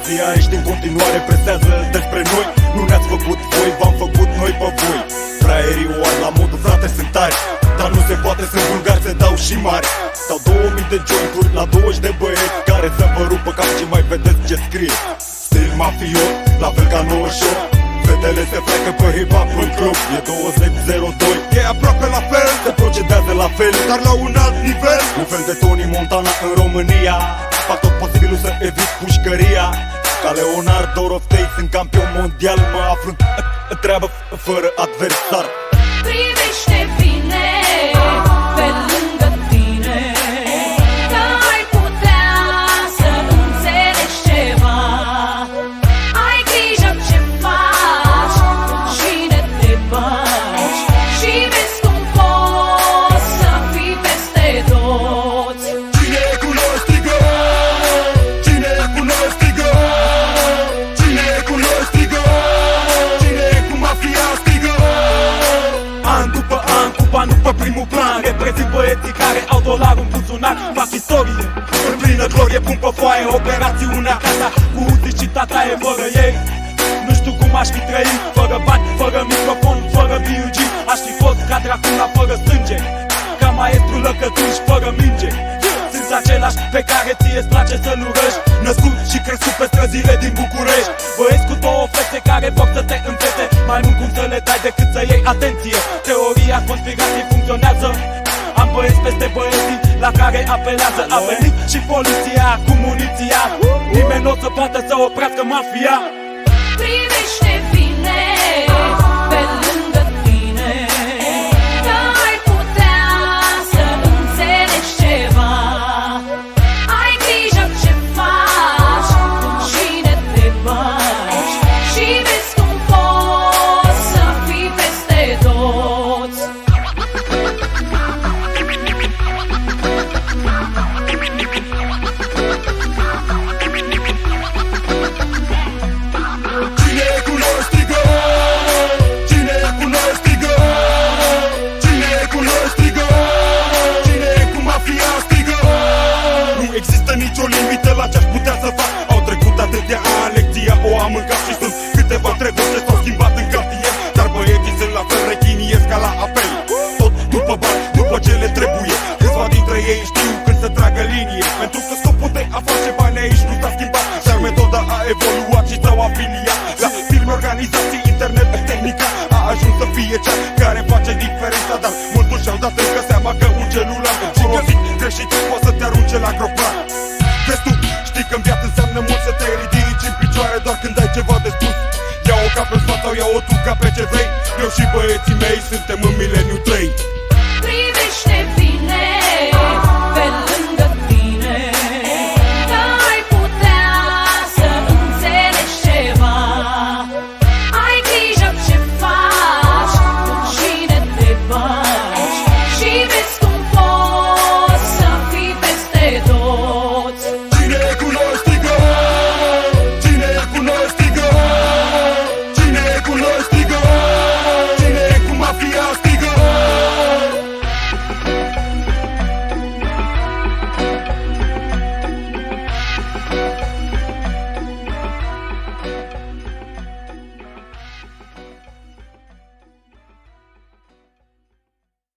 Ziariști în continuare presează despre noi. Nu ne-ați făcut voi, v-am făcut noi pe voi. Fraierii o ar la modul frate sunt tari, dar nu se poate, sunt vulgari, se dau și mari. Stau 2000 de jointuri la 20 de băieți care să vă rupă cap și mai vedeți ce scrie. Stil mafiot, la fel ca 98. Fetele se freacă pe hip-hop în club. E 2002, e aproape la fel. Se procedează la fel, dar la un alt nivel. Un fel de Tony Montana în România. Fac tot posibilul să evit pușcăria. Ca Leonardo Orofei, sunt campion mondial. Mă aflu în treabă fără adversar. Privește bine pe lângă tine, că ai putea să înțelegi ceva. Ai grijă ce faci, cine te bagi, și vezi cum poți să fii peste toți. Cine e cu noi strigă, cine e cu noi strigă, cine e cu noi strigă, cine e cu mafia strigă. An după an, cu bani pe primul plan, reprezint băieții care au dolarul în buzunar. Fac istorie, în plină glorie, pun pe foaie operațiunea casa. Cu Uzi și tata e fără ei. Nu știu cum aș fi trăit, fără bani, fără microfon, fără B.U.G. Aș fi fost ca Dracula fără sânge, ca maestru lăcătuș fără minge. Sunt același pe care ție-ți place să-l urăști, născut și crescut pe străzile din București. Băieți cu două fețe care vor să te învețe mai mult cum să le dai decât să iei atenție. Teoria conspirației funcționează. Am băieți peste băieții la care apelează. A venit și poliția cu muniția. Nimeni nu o să poată să oprească mafia. Privește bine pe lângă tine, că ai putea să înțelegi ceva. Ai grijă ce faci, cine te bagi, și vezi cum poți să fii peste toți. Cine e cu noi strigă, cine e cu noi strigă, cine e cu noi strigă, cine e cu mafia strigă. Nu există nicio limită la ce-aș putea să fac. Au trecut atâția ani, lecția o am în cap și sunt câteva treburi ce s-au schimbat în cartier. Dar băieții sunt la fel, rechiniesc ca la apel. Tot după bani, după ce le trebuie. Câțiva dintre ei știu când să tragă linie, pentru că scopul de a face bani aici nu s-a schimbat. Dar metoda a evoluat și s-au afiliat la firme, organizații, internet, tehnica a ajuns să fie cea care face diferența. Dar mulți și-au dat încă seama că un celular folosit greșit poate să te arunce la gropan. Vezi tu, știi că în viață înseamnă mult să te ridici în picioare doar când ai ceva de spus. Ia-o ca pe spate sau ia-o tu ca pe ce vrei. Eu și băieții mei suntem în mileniu.